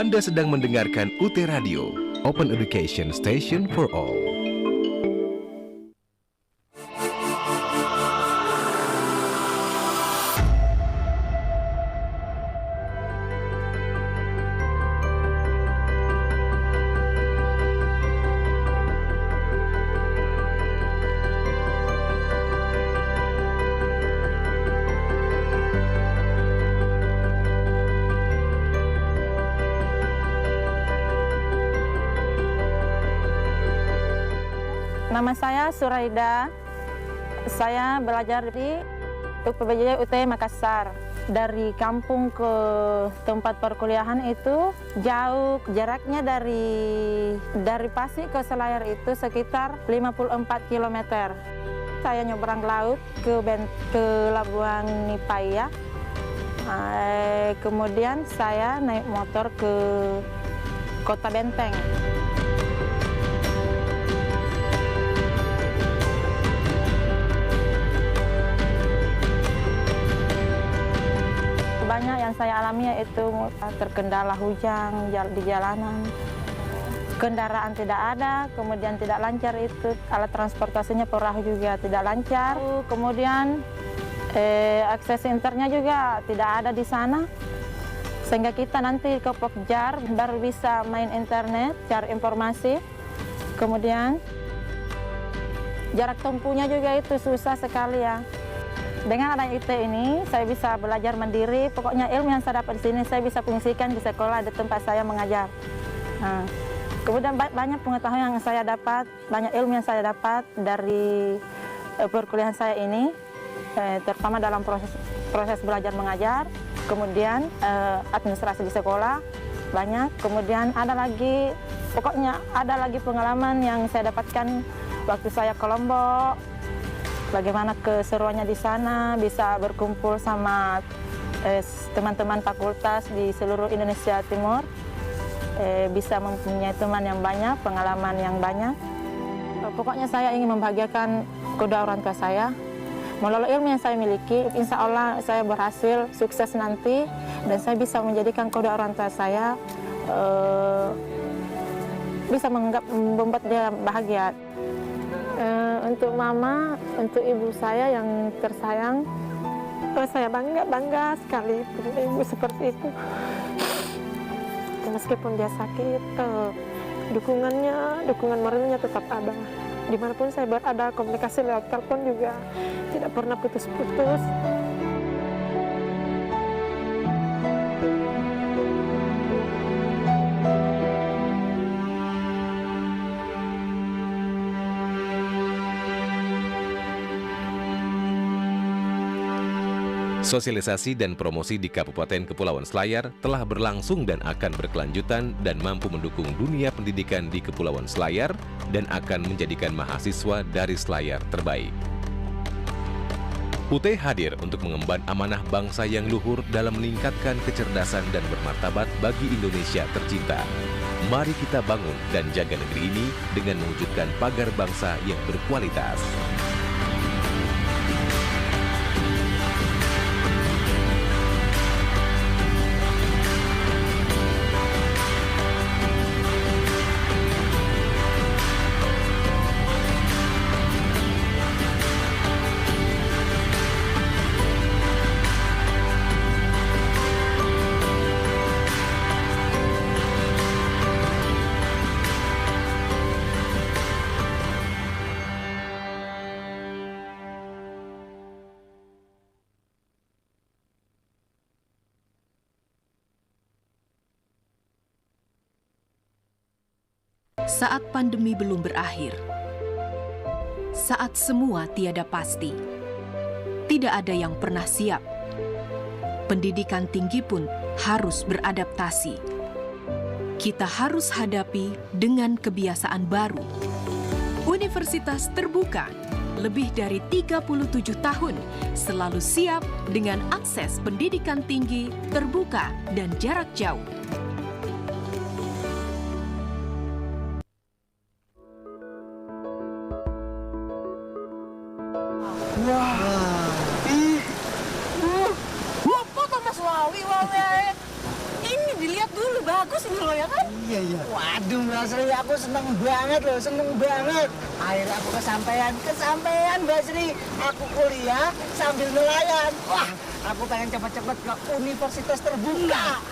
Anda sedang mendengarkan UT Radio, Open Education Station for All. Nama saya Suraida. Saya belajar di UPBJ UT Makassar. Dari kampung ke tempat perkuliahan itu jauh, jaraknya dari Pasir ke Selayar itu sekitar 54 km. Saya nyebrang laut ke Labuan Nipaya. Kemudian saya naik motor ke Kota Benteng. Banyak yang saya alami yaitu terkendala hujan di jalanan, kendaraan tidak ada, kemudian tidak lancar itu alat transportasinya, perahu juga tidak lancar, kemudian akses internetnya juga tidak ada di sana, sehingga kita nanti ke Pokjar baru bisa main internet, cari informasi, kemudian jarak tempuhnya juga itu susah sekali ya. Dengan adanya IT ini, saya bisa belajar mandiri. Pokoknya ilmu yang saya dapat di sini, saya bisa fungsikan di sekolah, di tempat saya mengajar. Kemudian banyak pengetahuan yang saya dapat, banyak ilmu yang saya dapat dari perkuliahan saya ini, terutama dalam proses belajar mengajar, kemudian administrasi di sekolah, banyak. Kemudian ada lagi, pokoknya ada lagi pengalaman yang saya dapatkan waktu saya ke Lombok. Bagaimana keseruannya di sana, bisa berkumpul sama teman-teman fakultas di seluruh Indonesia Timur, bisa mempunyai teman yang banyak, pengalaman yang banyak. Pokoknya saya ingin membahagiakan kedua orang tua saya. Melalui ilmu yang saya miliki, insya Allah saya berhasil, sukses nanti, dan saya bisa menjadikan kedua orang tua saya bisa membuat dia bahagia. Untuk mama, untuk ibu saya yang tersayang, saya bangga sekali punya ibu seperti itu. Meskipun dia sakit, dukungan moralnya tetap ada. Dimanapun saya berada, komunikasi lewat telepon juga tidak pernah putus-putus. Sosialisasi dan promosi di Kabupaten Kepulauan Selayar telah berlangsung dan akan berkelanjutan dan mampu mendukung dunia pendidikan di Kepulauan Selayar dan akan menjadikan mahasiswa dari Selayar terbaik. UT hadir untuk mengemban amanah bangsa yang luhur dalam meningkatkan kecerdasan dan bermartabat bagi Indonesia tercinta. Mari kita bangun dan jaga negeri ini dengan mewujudkan pagar bangsa yang berkualitas. Saat pandemi belum berakhir, saat semua tiada pasti, tidak ada yang pernah siap. Pendidikan tinggi pun harus beradaptasi. Kita harus hadapi dengan kebiasaan baru. Universitas terbuka, lebih dari 37 tahun, selalu siap dengan akses pendidikan tinggi, terbuka, dan jarak jauh. Foto Mas Wawi, ini dilihat dulu bagus ini loh ya kan? Iya. Waduh Mbak Sri, aku seneng banget loh, seneng banget. Akhirnya aku kesampean Mbak Sri. Aku kuliah sambil nelayan. Wah, aku pengen cepet-cepet ke universitas terbuka.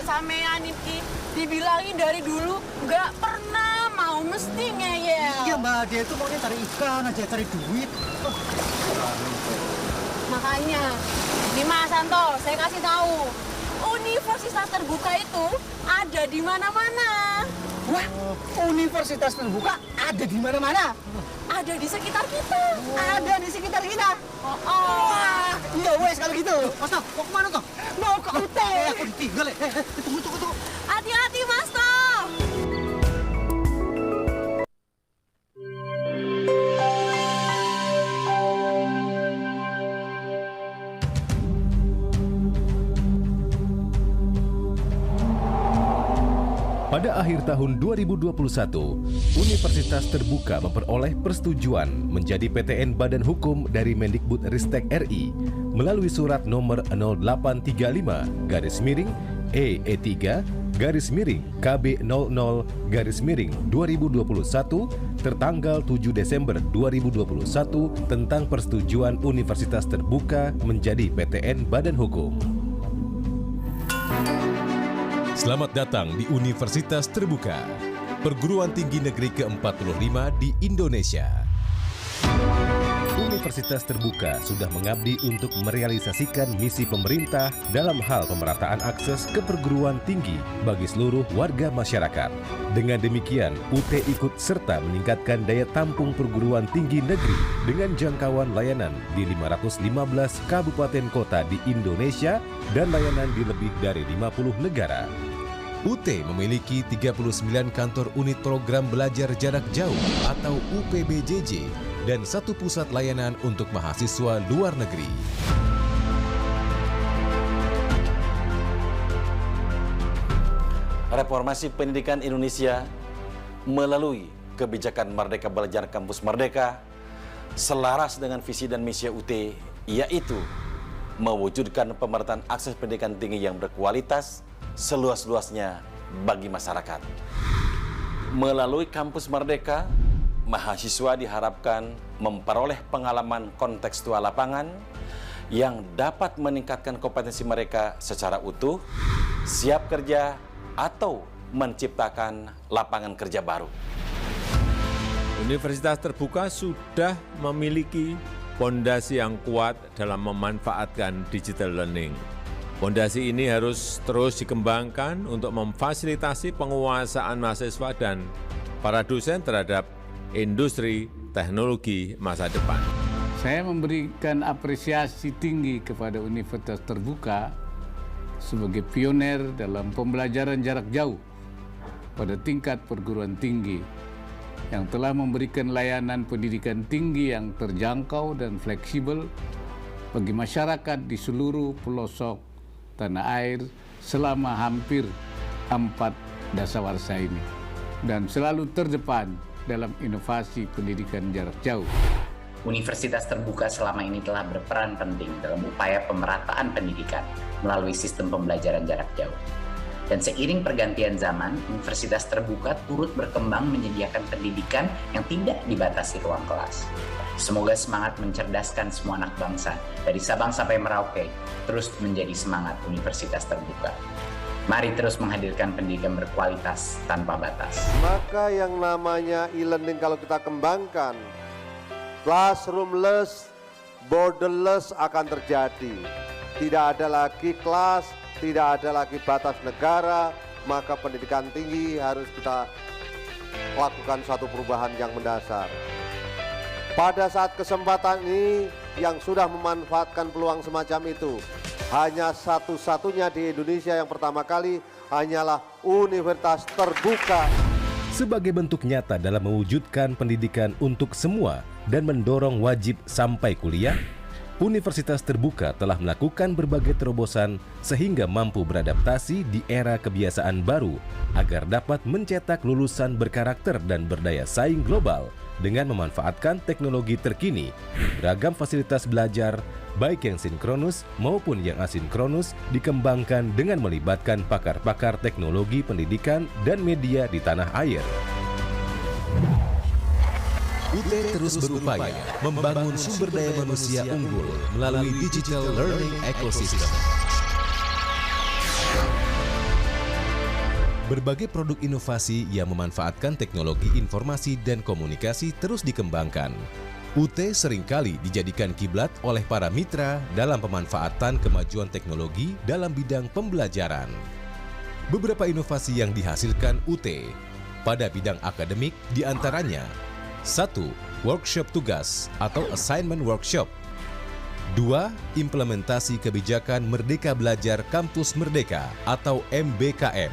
Sampean iki dibilangin dari dulu nggak pernah mau mesti ngeyel. Iya Mbak, dia itu maunya cari ikan aja, cari duit. Makanya, nih Mas Santo, saya kasih tahu. Universitas terbuka itu ada di mana-mana. Wah, universitas terbuka ada di mana-mana. Ada di sekitar kita. Ada di sekitar kita. Oh. Iya wes kalau gitu. Mas Toh, mau kemana Toh? Mau ke UT. Aku ditinggal ya. Tunggu. Hati-hati Mas Toh. Pada akhir tahun 2021, Universitas Terbuka memperoleh persetujuan menjadi PTN Badan Hukum dari Mendikbudristek RI melalui surat nomor 0835-EE3-KB00-KB21 tertanggal 7 Desember 2021 tentang persetujuan Universitas Terbuka menjadi PTN Badan Hukum. Selamat datang di Universitas Terbuka, perguruan tinggi negeri ke-45 di Indonesia. Universitas Terbuka sudah mengabdi untuk merealisasikan misi pemerintah dalam hal pemerataan akses ke perguruan tinggi bagi seluruh warga masyarakat. Dengan demikian, UT ikut serta meningkatkan daya tampung perguruan tinggi negeri dengan jangkauan layanan di 515 kabupaten kota di Indonesia dan layanan di lebih dari 50 negara. UT memiliki 39 kantor unit program belajar jarak jauh atau UPBJJ dan 1 pusat layanan untuk mahasiswa luar negeri. Reformasi pendidikan Indonesia melalui kebijakan Merdeka Belajar Kampus Merdeka selaras dengan visi dan misi UT, yaitu mewujudkan pemerataan akses pendidikan tinggi yang berkualitas seluas-luasnya bagi masyarakat. Melalui Kampus Merdeka, mahasiswa diharapkan memperoleh pengalaman kontekstual lapangan yang dapat meningkatkan kompetensi mereka secara utuh, siap kerja, atau menciptakan lapangan kerja baru. Universitas Terbuka sudah memiliki fondasi yang kuat dalam memanfaatkan digital learning. Fondasi ini harus terus dikembangkan untuk memfasilitasi penguasaan mahasiswa dan para dosen terhadap industri teknologi masa depan. Saya memberikan apresiasi tinggi kepada Universitas Terbuka sebagai pioner dalam pembelajaran jarak jauh pada tingkat perguruan tinggi yang telah memberikan layanan pendidikan tinggi yang terjangkau dan fleksibel bagi masyarakat di seluruh pelosok tanah air selama hampir 4 dasawarsa ini dan selalu terdepan dalam inovasi pendidikan jarak jauh. Universitas Terbuka selama ini telah berperan penting dalam upaya pemerataan pendidikan melalui sistem pembelajaran jarak jauh. Dan seiring pergantian zaman, Universitas Terbuka turut berkembang menyediakan pendidikan yang tidak dibatasi ruang kelas. Semoga semangat mencerdaskan semua anak bangsa, dari Sabang sampai Merauke, terus menjadi semangat Universitas Terbuka. Mari terus menghadirkan pendidikan berkualitas tanpa batas. Maka yang namanya e-learning kalau kita kembangkan, classroomless, borderless akan terjadi. Tidak ada lagi kelas, tidak ada lagi batas negara, maka pendidikan tinggi harus kita lakukan suatu perubahan yang mendasar. Pada saat kesempatan ini yang sudah memanfaatkan peluang semacam itu, hanya satu-satunya di Indonesia yang pertama kali hanyalah Universitas Terbuka. Sebagai bentuk nyata dalam mewujudkan pendidikan untuk semua dan mendorong wajib sampai kuliah, Universitas Terbuka telah melakukan berbagai terobosan sehingga mampu beradaptasi di era kebiasaan baru agar dapat mencetak lulusan berkarakter dan berdaya saing global dengan memanfaatkan teknologi terkini. Beragam fasilitas belajar, baik yang sinkronus maupun yang asinkronus, dikembangkan dengan melibatkan pakar-pakar teknologi pendidikan dan media di tanah air. UT terus berupaya membangun sumber daya manusia unggul melalui digital learning ecosystem. Berbagai produk inovasi yang memanfaatkan teknologi informasi dan komunikasi terus dikembangkan. UT seringkali dijadikan kiblat oleh para mitra dalam pemanfaatan kemajuan teknologi dalam bidang pembelajaran. Beberapa inovasi yang dihasilkan UT pada bidang akademik diantaranya: 1. Workshop tugas atau assignment workshop. 2. Implementasi kebijakan Merdeka Belajar Kampus Merdeka atau MBKM.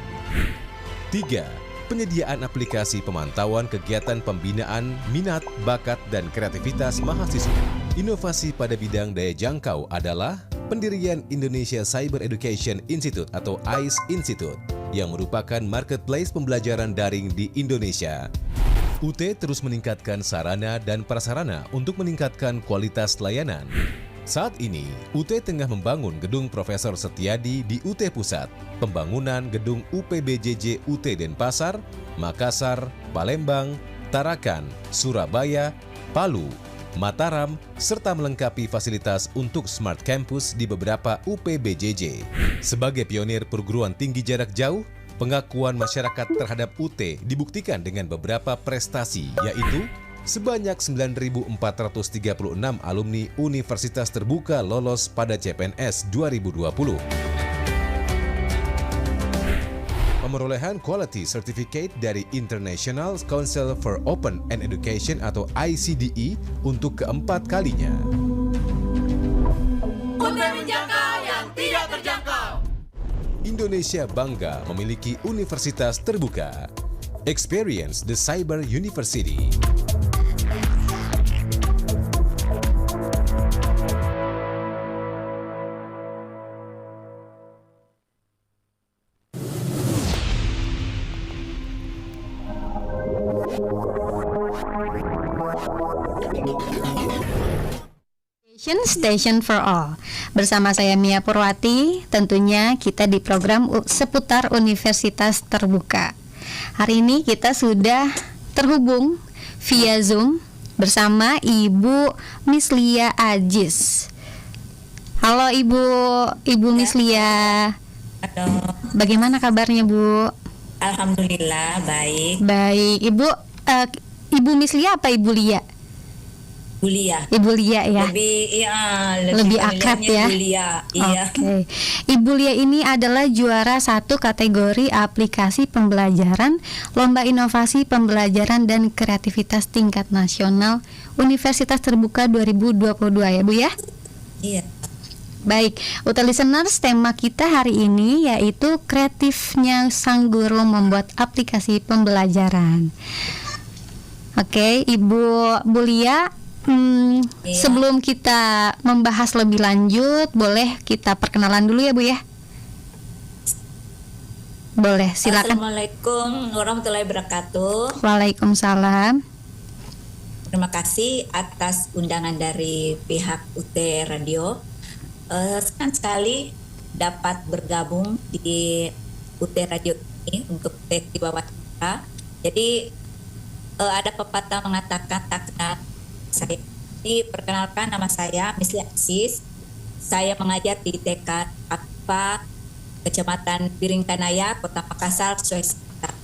3. Penyediaan aplikasi pemantauan kegiatan pembinaan, minat, bakat, dan kreativitas mahasiswa. Inovasi pada bidang daya jangkau adalah pendirian Indonesia Cyber Education Institute atau ICE Institute yang merupakan marketplace pembelajaran daring di Indonesia. UT terus meningkatkan sarana dan prasarana untuk meningkatkan kualitas layanan. Saat ini, UT tengah membangun gedung Profesor Setiadi di UT Pusat, pembangunan gedung UPBJJ UT Denpasar, Makassar, Palembang, Tarakan, Surabaya, Palu, Mataram, serta melengkapi fasilitas untuk Smart Campus di beberapa UPBJJ. Sebagai pionir perguruan tinggi jarak jauh, pengakuan masyarakat terhadap UT dibuktikan dengan beberapa prestasi, yaitu sebanyak 9.436 alumni Universitas Terbuka lolos pada CPNS 2020. Pemerolehan Quality Certificate dari International Council for Open and Education atau ICDE untuk keempat kalinya. UT menjangkau yang tidak terjangkau. Indonesia bangga memiliki universitas terbuka. Experience the Cyber University. Station for All. Bersama saya Mia Purwati, tentunya kita di program seputar Universitas Terbuka. Hari ini kita sudah terhubung via Zoom bersama Ibu Mislia Ajis. Halo Ibu Mislia. Halo. Bagaimana kabarnya Bu? Alhamdulillah baik. Baik, Ibu Mislia apa Ibu Lia? Ibu Lia ya. Lebih akrab ya. Ibu Lia, iya. Oke. Ibu Lia ini adalah juara 1 kategori aplikasi pembelajaran Lomba Inovasi Pembelajaran dan Kreativitas Tingkat Nasional Universitas Terbuka 2022 ya Bu ya? Iya. Baik, UT Listeners, tema kita hari ini yaitu kreatifnya sang guru membuat aplikasi pembelajaran. Oke, Ibu Lia, sebelum kita membahas lebih lanjut, boleh kita perkenalan dulu ya Bu ya? Boleh, silakan. Assalamualaikum warahmatullahi wabarakatuh. Waalaikumsalam. Terima kasih atas undangan dari pihak UT Radio. Senang sekali dapat bergabung di UT Radio ini untuk tes di wawancara. Jadi ada pepatah mengatakan tak kenal saya. Diperkenalkan, nama saya Mislia Ajis. Saya mengajar di TK APA Kecamatan Biringkanaya, Kota Makassar, Sulawesi Selatan.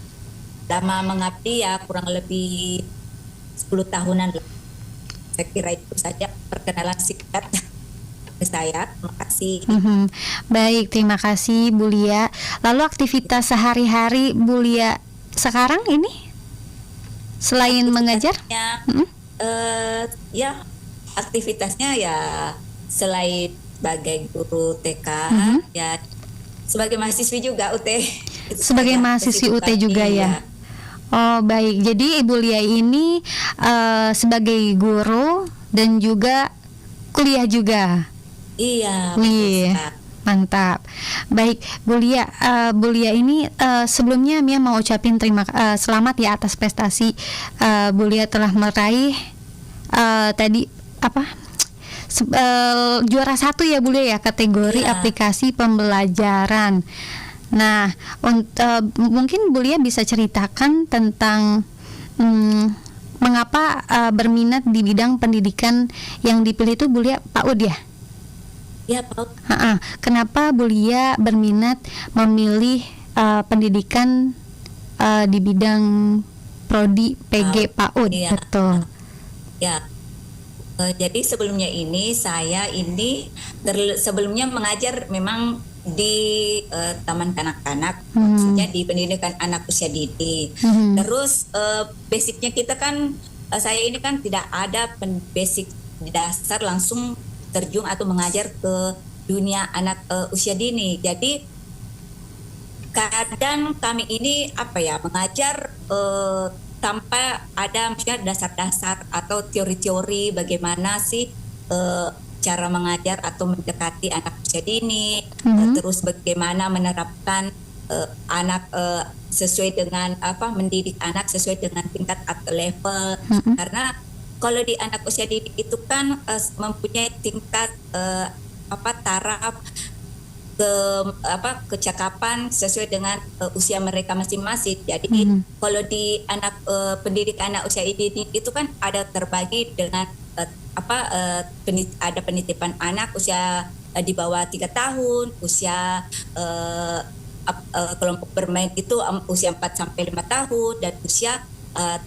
Lama mengabdi ya kurang lebih 10 tahunan. Saya kira itu saja perkenalan singkat saya. Terima kasih. Baik, terima kasih Bu Lia. Lalu aktivitas sehari-hari Bu Lia sekarang ini selain mengajar? Ya, aktivitasnya ya selain sebagai guru TK, ya sebagai mahasiswi juga UT. Sebagai mahasiswi UT juga ya. Oh baik, jadi Ibu Lia ini sebagai guru dan juga kuliah juga. Iya. Wih, mantap. Baik, Bu Lia. Bu Lia ini sebelumnya Mia mau ucapin selamat ya atas prestasi Bu Lia telah meraih tadi juara 1 ya Bu Lia ya, kategori aplikasi pembelajaran. Nah, mungkin Bu Lia bisa ceritakan tentang mengapa berminat di bidang pendidikan yang dipilih itu Bu Lia PAUD ya? Iya, PAUD. Kenapa Bu Lia berminat memilih pendidikan di bidang prodi PG PAUD? Iya. Betul. Ya. Jadi sebelumnya ini saya sebelumnya mengajar memang di taman kanak-kanak, maksudnya di pendidikan anak usia dini. Terus basicnya kita kan, saya ini kan tidak ada basic dasar langsung terjun atau mengajar ke dunia anak usia dini. Jadi kadang kami ini mengajar tanpa ada maksudnya dasar-dasar atau teori-teori bagaimana sih cara mengajar atau mendekati anak usia dini, terus bagaimana menerapkan anak sesuai dengan mendidik anak sesuai dengan tingkat atau level. Karena kalau di anak usia dini itu kan mempunyai tingkat taraf kecakapan sesuai dengan usia mereka masing-masing. Jadi kalau di pendidik anak usia dini itu kan ada terbagi dengan ada penitipan anak usia di bawah 3 tahun, usia kelompok bermain itu usia 4 sampai 5 tahun, dan usia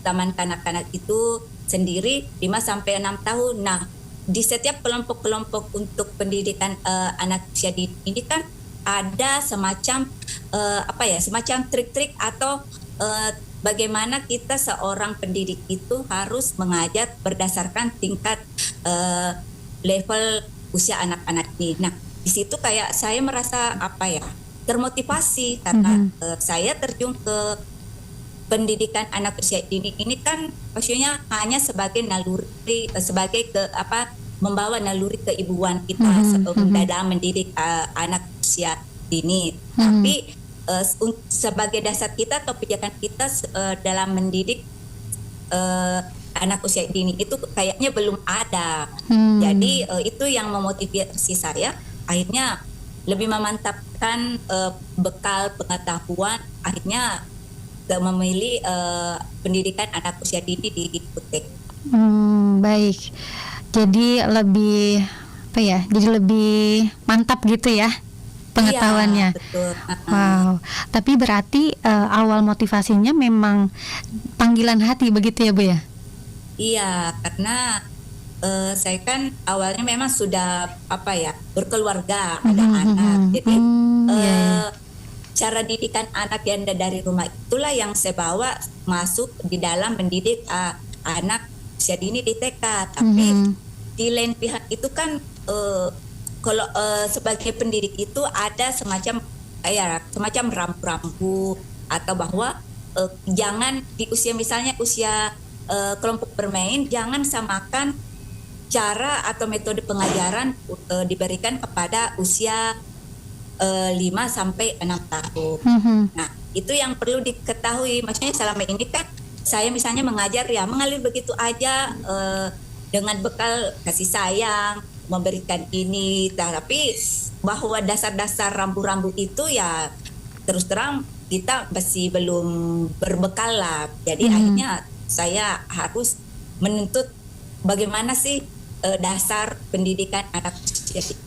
taman kanak-kanak itu sendiri 5 sampai 6 tahun. Nah, di setiap kelompok-kelompok untuk pendidikan anak usia dini ini kan ada semacam semacam trik-trik atau bagaimana kita seorang pendidik itu harus mengajar berdasarkan tingkat level usia anak-anak ini. Nah, di situ kayak saya merasa termotivasi karena saya terjun ke pendidikan anak usia dini ini kan maksudnya hanya sebagai naluri, sebagai membawa naluri keibuan kita dalam mendidik anak usia dini. Tapi sebagai dasar kita atau pijakan kita dalam mendidik anak usia dini itu kayaknya belum ada. Jadi itu yang memotivasi saya akhirnya lebih memantapkan bekal pengetahuan, akhirnya memilih pendidikan anak usia dini di UT. Baik. Jadi lebih jadi lebih mantap gitu ya pengetahuannya. Iya, betul. Wow. Tapi berarti awal motivasinya memang panggilan hati begitu ya Bu ya? Iya, karena saya kan awalnya memang sudah berkeluarga, ada anak. Jadi cara didikan anak yang dari rumah itulah yang saya bawa masuk di dalam mendidik anak usia dini di TK. Tapi di lain pihak itu kan kalau sebagai pendidik itu ada semacam rambu-rambu atau bahwa jangan di usia misalnya usia kelompok bermain jangan samakan cara atau metode pengajaran diberikan kepada usia 5 sampai 6 tahun. Nah, itu yang perlu diketahui. Maksudnya selama ini kan saya misalnya mengajar mengalir begitu aja dengan bekal kasih sayang, memberikan ini, tapi bahwa dasar-dasar rambu-rambu itu ya terus terang kita masih belum berbekal lah. Jadi akhirnya saya harus menuntut bagaimana sih dasar pendidikan anak usia itu.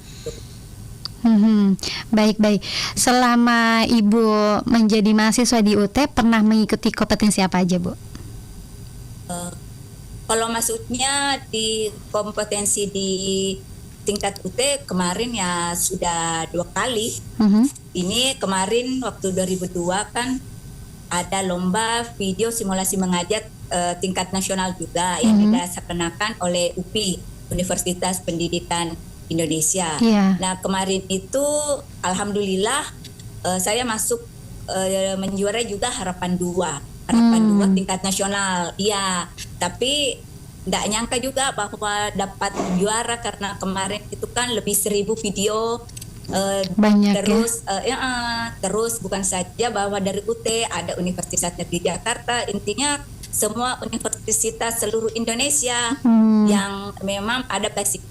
Baik. Selama Ibu menjadi mahasiswa di UT pernah mengikuti kompetensi apa aja, Bu? Kalau maksudnya di kompetensi di tingkat UT kemarin ya sudah 2 kali. Ini kemarin waktu 2002 kan ada lomba video simulasi mengajar tingkat nasional juga yang dilaksanakan oleh UPI, Universitas Pendidikan Indonesia. Nah, kemarin itu alhamdulillah saya masuk menjuarai juga harapan 2 tingkat nasional. Iya, tapi nggak nyangka juga bahwa dapat juara, karena kemarin itu kan lebih 1.000 video. Banyak terus terus bukan saja bahwa dari UT, ada Universitas Negeri Jakarta, intinya semua universitas seluruh Indonesia yang memang ada basic,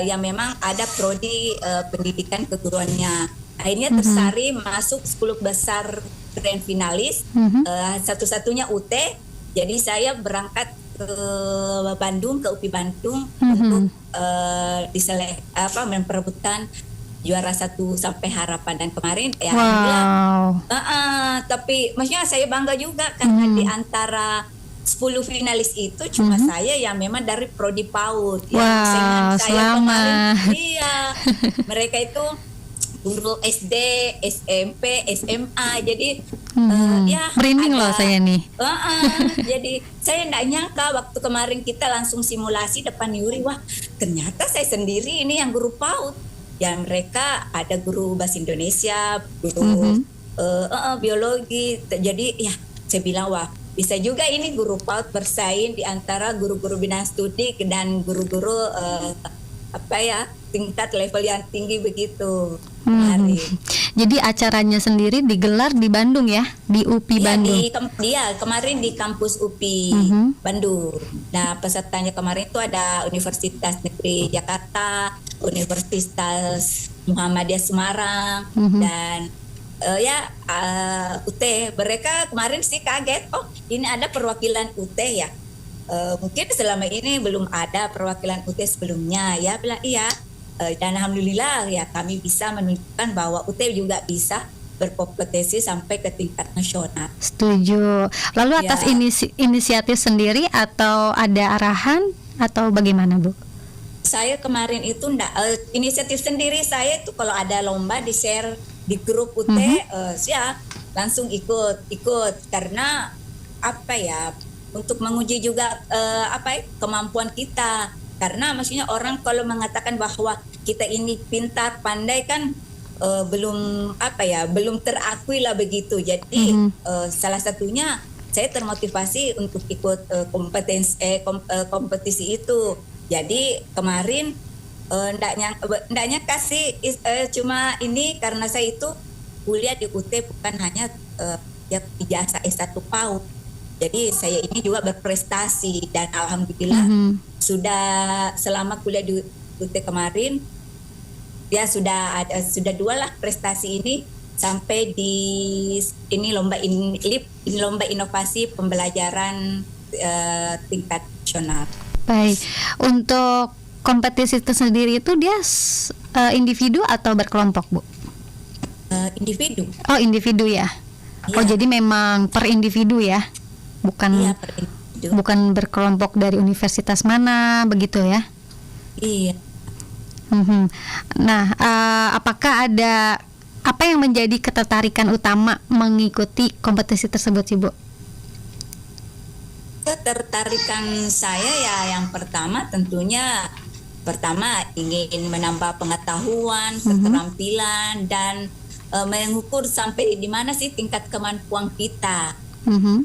yang memang ada prodi pendidikan keguruannya. Akhirnya tersaring masuk 10 besar grand finalis, satu-satunya UT. Jadi saya berangkat ke Bandung, ke UPI Bandung untuk memperebutkan juara 1 sampai harapan. Dan kemarin ya tapi maksudnya saya bangga juga karena di antara 10 finalis itu cuma saya yang memang dari prodi PAUD. Yang saya kemarin, mereka itu guru SD, SMP, SMA. Jadi merinding loh saya nih. Jadi saya nggak nyangka waktu kemarin kita langsung simulasi depan Yuri, wah ternyata saya sendiri ini yang guru PAUD. Yang mereka ada guru bahasa Indonesia, guru biologi. Jadi ya saya bilang, wah bisa juga ini guru PAUD bersaing di antara guru-guru bidang studi dan guru-guru tingkat level yang tinggi begitu. Jadi acaranya sendiri digelar di Bandung ya, di UPI Bandung. Kemarin di kampus UPI Bandung. Nah, pesertanya kemarin itu ada Universitas Negeri Jakarta, Universitas Muhammadiyah Semarang, dan UT. Mereka kemarin sih kaget, oh ini ada perwakilan UT ya. Mungkin selama ini belum ada perwakilan UT sebelumnya ya, bilang iya. Dan alhamdulillah ya kami bisa menunjukkan bahwa UT juga bisa berkompetensi sampai ke tingkat nasional. Setuju. Lalu atas inisiatif sendiri atau ada arahan atau bagaimana, Bu? Saya kemarin itu inisiatif sendiri. Saya itu kalau ada lomba di share di grup UT, saya langsung ikut karena untuk menguji juga kemampuan kita. Karena maksudnya orang kalau mengatakan bahwa kita ini pintar, pandai kan belum terakui lah begitu. Jadi salah satunya saya termotivasi untuk ikut kompetisi itu. Jadi kemarin ndaknya kasih cuma ini karena saya itu kuliah di UT bukan hanya ijazah S1 PAUD. Jadi saya ini juga berprestasi dan alhamdulillah sudah selama kuliah di UT kemarin ya sudah 2 lah prestasi ini sampai di ini lomba inovasi pembelajaran tingkat nasional. Baik, untuk kompetisi itu sendiri itu dia individu atau berkelompok, Bu? Individu. Oh, individu ya. Oh, jadi memang per individu ya. Bukan berkelompok dari universitas mana begitu ya? Iya. Nah, apakah ada apa yang menjadi ketertarikan utama mengikuti kompetisi tersebut, sih, Bu? Ketertarikan saya ya yang pertama tentunya ingin menambah pengetahuan, keterampilan dan mengukur sampai di mana sih tingkat kemampuan kita.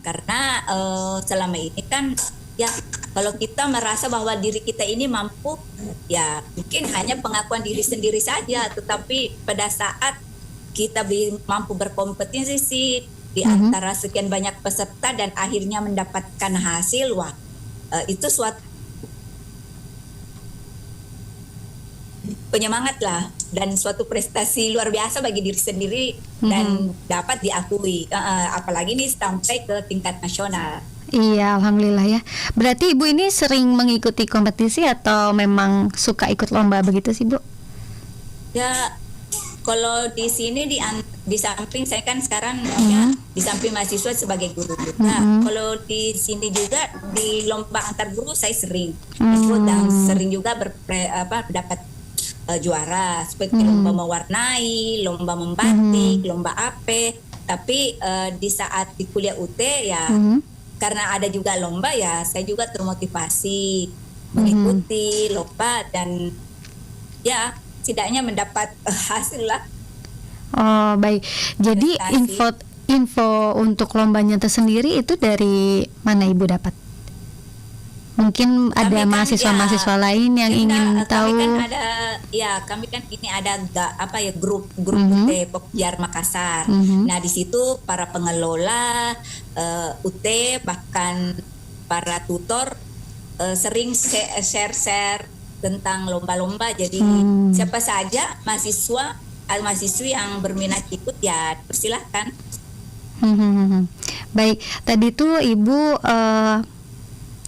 Karena selama ini kan ya kalau kita merasa bahwa diri kita ini mampu, ya mungkin hanya pengakuan diri sendiri saja, tetapi pada saat kita mampu berkompetisi sih di antara sekian banyak peserta dan akhirnya mendapatkan hasil, wah itu suatu penyemangat lah dan suatu prestasi luar biasa bagi diri sendiri dan dapat diakui, apalagi nih sampai ke tingkat nasional. Iya, alhamdulillah ya. Berarti Ibu ini sering mengikuti kompetisi atau memang suka ikut lomba begitu sih, Bu? Ya, kalau di sini di samping saya kan sekarang ya di samping mahasiswa sebagai guru juga. Kalau di sini juga di lomba antar guru saya sering ikut dan sering juga dapat juara seperti lomba mewarnai, lomba membatik, lomba AP. Tapi di saat di kuliah UT ya karena ada juga lomba ya saya juga termotivasi mengikuti lomba dan ya setidaknya mendapat hasil lah. Oh, baik. Jadi info untuk lombanya tersendiri itu dari mana Ibu dapat? Mungkin ada mahasiswa-mahasiswa lain yang ingin tahu. Kami kan ini ada grup UT Pokjar Makassar. Nah, di situ para pengelola UT bahkan para tutor sering share tentang lomba-lomba. Jadi siapa saja mahasiswi yang berminat ikut ya persilahkan. Baik, tadi tuh Ibu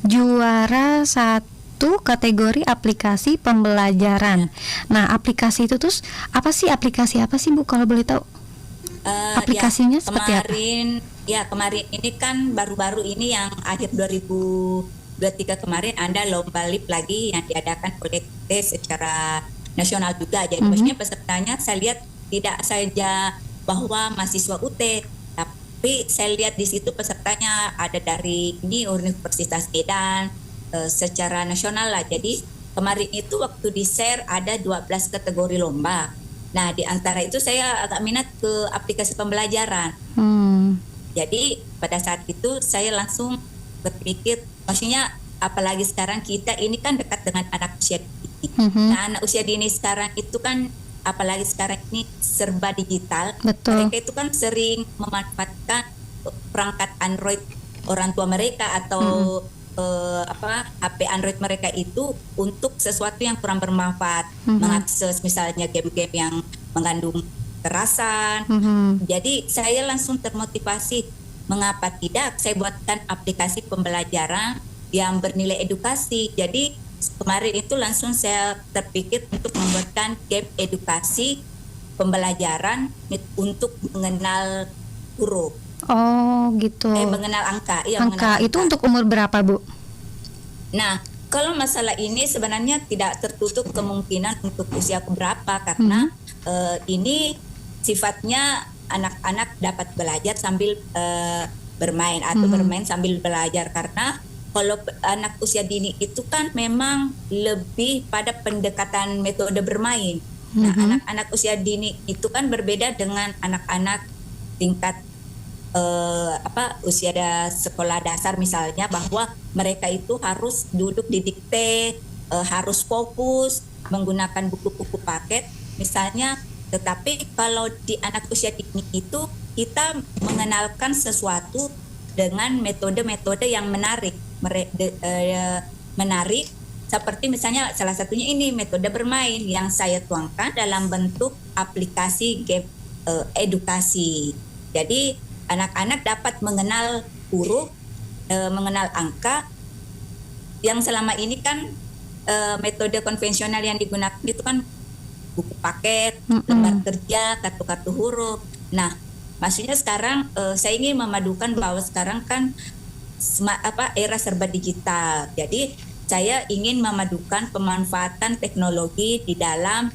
juara 1 kategori aplikasi pembelajaran. Nah, aplikasi itu terus aplikasi apa sih Bu kalau boleh tahu? Aplikasinya seperti apa? Kemarin ini kan baru-baru ini yang akhir 2023 kemarin ada lomba LIP lagi yang diadakan oleh UT secara nasional juga. Jadi maksudnya pesertanya saya lihat tidak saja bahwa mahasiswa UT, tapi saya lihat di situ pesertanya ada dari Universitas Medan secara nasional lah. Jadi kemarin itu waktu di share ada 12 kategori lomba. Nah, di antara itu saya agak minat ke aplikasi pembelajaran. Jadi pada saat itu saya langsung berpikir, maksudnya apalagi sekarang kita ini kan dekat dengan anak usia dini. Nah, anak usia dini sekarang itu kan apalagi sekarang ini serba digital. Betul. Mereka itu kan sering memanfaatkan perangkat Android orang tua mereka atau HP Android mereka itu untuk sesuatu yang kurang bermanfaat, mengakses misalnya game-game yang mengandung kekerasan. Jadi saya langsung termotivasi, mengapa tidak saya buatkan aplikasi pembelajaran yang bernilai edukasi. Jadi kemarin itu langsung saya terpikir untuk membuatkan game edukasi pembelajaran untuk mengenal huruf. Oh gitu. Mengenal angka. Angka itu untuk umur berapa Bu? Nah, kalau masalah ini sebenarnya tidak tertutup kemungkinan untuk usia berapa, karena ini sifatnya anak-anak dapat belajar sambil bermain atau bermain sambil belajar, karena kalau anak usia dini itu kan memang lebih pada pendekatan metode bermain. Nah, anak-anak usia dini itu kan berbeda dengan anak-anak tingkat usia sekolah dasar misalnya, bahwa mereka itu harus duduk di dikte, harus fokus menggunakan buku-buku paket misalnya. Tetapi kalau di anak usia dini itu kita mengenalkan sesuatu dengan metode-metode yang menarik, seperti misalnya salah satunya ini metode bermain yang saya tuangkan dalam bentuk aplikasi game edukasi. Jadi anak-anak dapat mengenal huruf, mengenal angka, yang selama ini kan metode konvensional yang digunakan itu kan buku paket, lembar kerja, kartu-kartu huruf. Nah, maksudnya sekarang saya ingin memadukan bahwa sekarang kan era serba digital. Jadi saya ingin memadukan pemanfaatan teknologi di dalam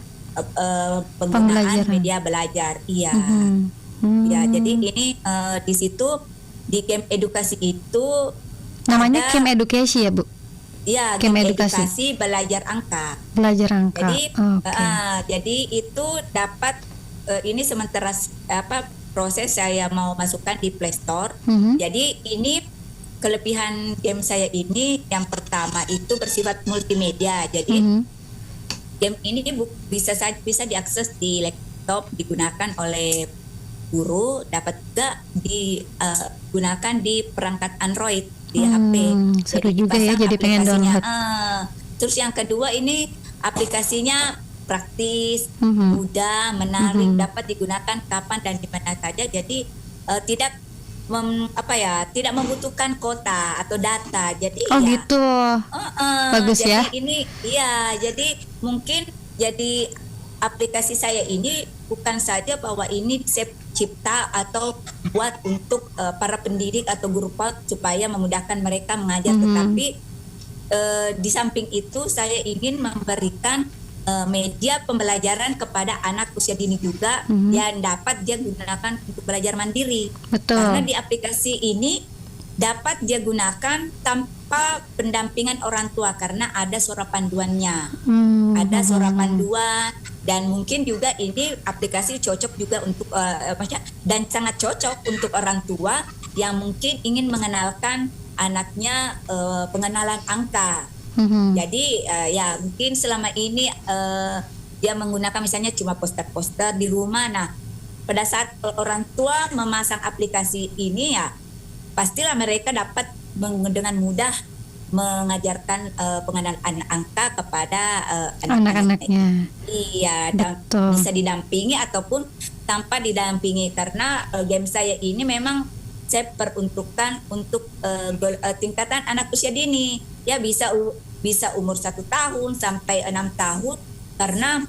penggunaan media belajar. Iya. Ya, jadi ini di situ di game edukasi itu namanya game education ya Bu? Iya, game edukasi belajar angka. Belajar angka. Jadi jadi itu dapat ini sementara proses saya mau masukkan di Play Store. Jadi ini kelebihan game saya ini yang pertama itu bersifat multimedia. Jadi game ini bisa diakses di laptop, digunakan oleh guru, dapat juga digunakan di perangkat Android di HP. Seru juga ya, jadi pengen download. Terus yang kedua ini aplikasinya praktis, mudah, menarik, dapat digunakan kapan dan di mana saja. Jadi tidak tidak membutuhkan kota atau data. Jadi gitu. Bagus jadi ya. Ini jadi mungkin jadi aplikasi saya ini bukan saja bahwa ini saya cipta atau buat untuk para pendidik atau guru PAUD supaya memudahkan mereka mengajar, tetapi di samping itu saya ingin memberikan media pembelajaran kepada anak usia dini juga yang dapat dia gunakan untuk belajar mandiri. Betul. Karena di aplikasi ini dapat dia gunakan tanpa pendampingan orang tua karena ada suara panduannya. Ada suara panduan, dan mungkin juga ini aplikasi cocok juga untuk dan sangat cocok untuk orang tua yang mungkin ingin mengenalkan anaknya pengenalan angka. Jadi ya mungkin selama ini dia menggunakan misalnya cuma poster-poster di rumah. Nah, pada saat orang tua memasang aplikasi ini ya pastilah mereka dapat dengan mudah mengajarkan pengenalan angka kepada anak-anaknya. Iya, dan bisa didampingi ataupun tanpa didampingi, karena game saya ini memang saya peruntukkan untuk tingkatan anak usia dini. Ya bisa umur 1 tahun sampai 6 tahun, karena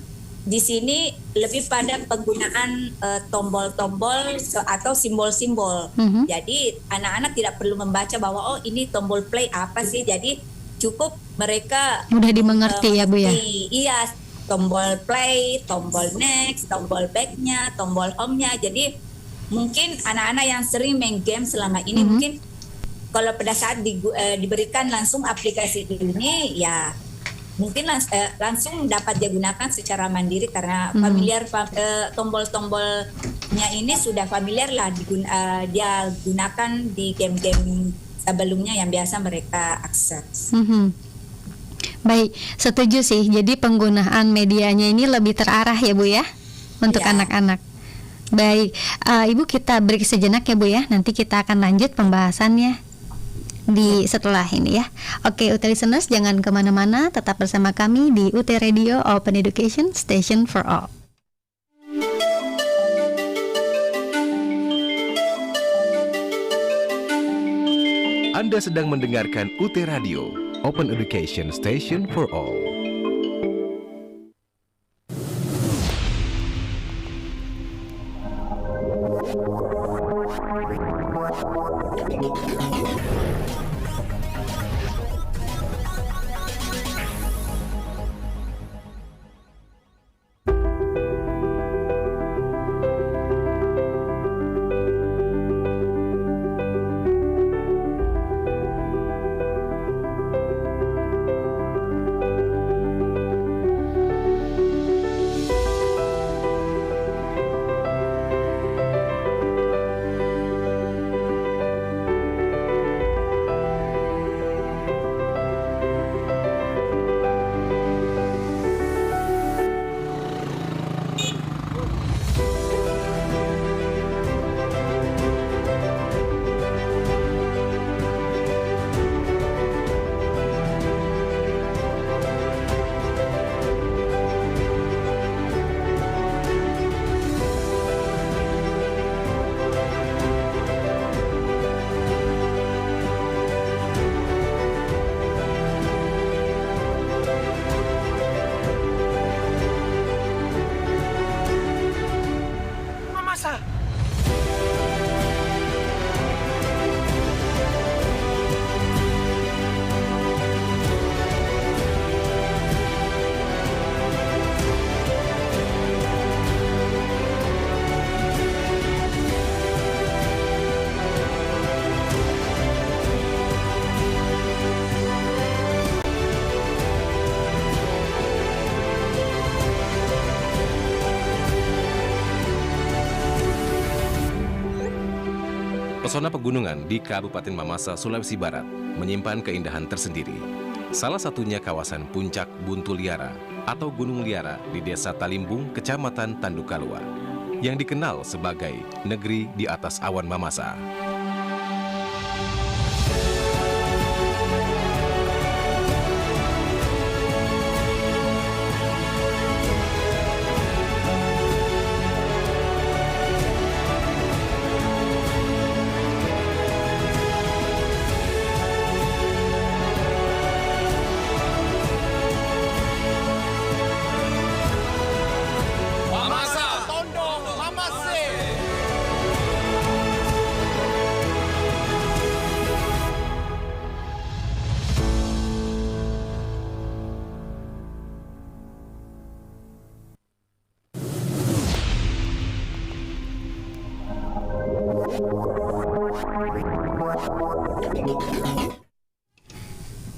di sini lebih pada penggunaan tombol-tombol atau simbol-simbol. Jadi anak-anak tidak perlu membaca bahwa oh ini tombol play apa sih. Jadi cukup mereka mudah dimengerti ya Bu ya. Iya, tombol play, tombol next, tombol back-nya, tombol home-nya. Jadi mungkin anak-anak yang sering main game selama ini mungkin kalau pada saat diberikan langsung aplikasi ini ya mungkin langsung dapat digunakan secara mandiri, karena familiar tombol-tombolnya ini sudah familiar lah dia gunakan di game-game sebelumnya yang biasa mereka akses. Baik, setuju sih. Jadi penggunaan medianya ini lebih terarah ya Bu ya untuk anak-anak. Baik, Ibu kita break sejenak ya Bu ya. Nanti kita akan lanjut pembahasannya di setelah ini ya. Oke, UT Listeners jangan kemana-mana, tetap bersama kami di UT Radio Open Education Station for All. Anda sedang mendengarkan UT Radio Open Education Station for All. Pesona pegunungan di Kabupaten Mamasa, Sulawesi Barat menyimpan keindahan tersendiri. Salah satunya kawasan Puncak Buntu Liara atau Gunung Liara di Desa Talimbung, Kecamatan Tandukalua, yang dikenal sebagai negeri di atas awan Mamasa.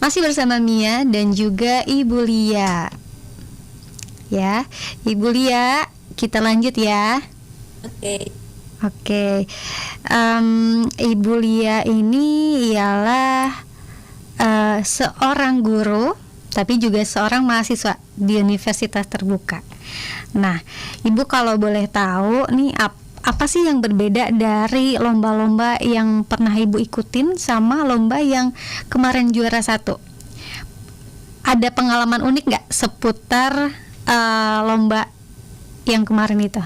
Masih bersama Mia dan juga Ibu Lia. Ya, Ibu Lia, kita lanjut ya. Oke. Oke. Ibu Lia ini ialah seorang guru, tapi juga seorang mahasiswa di Universitas Terbuka. Nah, Ibu kalau boleh tahu nih apa sih yang berbeda dari lomba-lomba yang pernah Ibu ikutin sama lomba yang kemarin juara 1? Ada pengalaman unik nggak seputar lomba yang kemarin itu?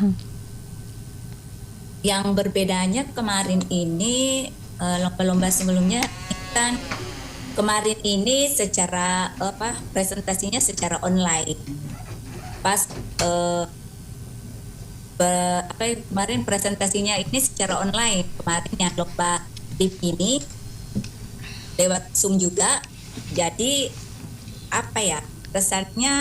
Yang berbedanya kemarin ini, lomba-lomba sebelumnya kan kemarin ini secara presentasinya secara online. Pas kemarin presentasinya ini secara online. Kemarin yang lomba live ini lewat Zoom juga. Jadi kesannya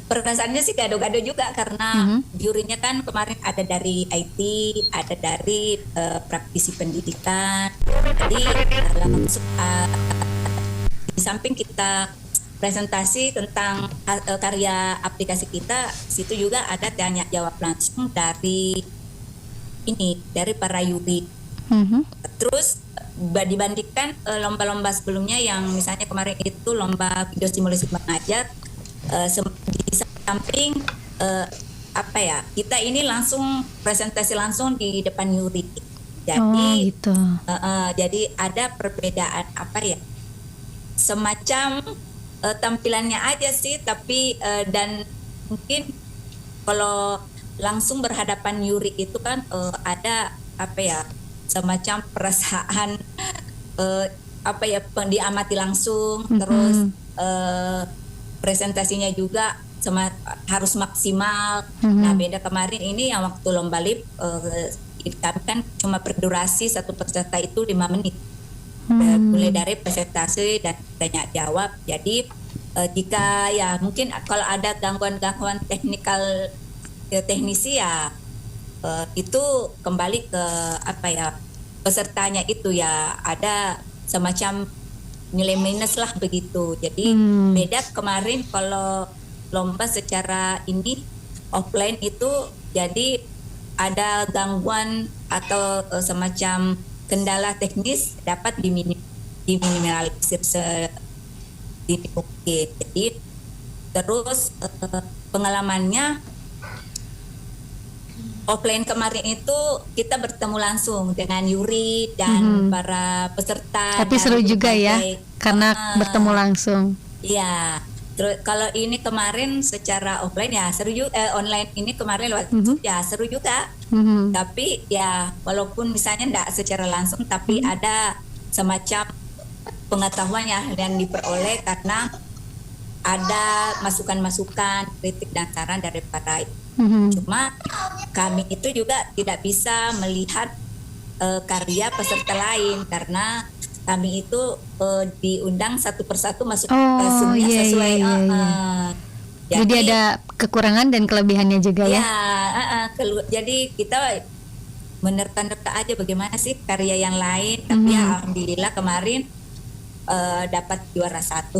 perasaannya sih gado-gado juga karena jurinya kan kemarin ada dari IT, ada dari praktisi pendidikan. Jadi langsung di samping kita presentasi tentang karya aplikasi kita, situ juga ada tanya jawab langsung dari para yuri. Terus dibandingkan lomba-lomba sebelumnya yang misalnya kemarin itu lomba video simulasi mengajar, di samping kita ini langsung presentasi langsung di depan yuri. Jadi jadi ada perbedaan semacam tampilannya aja sih, tapi dan mungkin kalau langsung berhadapan yuri itu kan ada semacam perasaan diamati langsung, terus presentasinya juga harus maksimal. Nah, beda kemarin ini yang waktu lomba lip kami kan cuma berdurasi satu peserta itu 5 menit. Mulai dari presentasi dan tanya jawab. Jadi jika mungkin kalau ada gangguan-gangguan teknisi itu kembali ke pesertanya itu ada semacam nilai minus lah begitu. Jadi beda kemarin kalau lomba secara offline itu jadi ada gangguan atau semacam kendala teknis dapat diminimalisir sedini mungkin. Jadi terus pengalamannya offline kemarin itu kita bertemu langsung dengan yuri dan para peserta. Tapi seru juga ya karena bertemu langsung. Iya. Terus kalau ini kemarin secara offline seru juga, online ini kemarin lewat YouTube seru juga. Tapi walaupun misalnya enggak secara langsung, tapi ada semacam pengetahuan yang diperoleh karena ada masukan-masukan, kritik dan saran dari para cuma kami itu juga tidak bisa melihat karya peserta lain karena kami itu diundang satu persatu masuk Zoom-nya sesuai. Jadi ada kekurangan dan kelebihannya juga ya. Jadi kita menerka-nerka aja bagaimana sih karya yang lain. Tapi alhamdulillah kemarin dapat juara 1.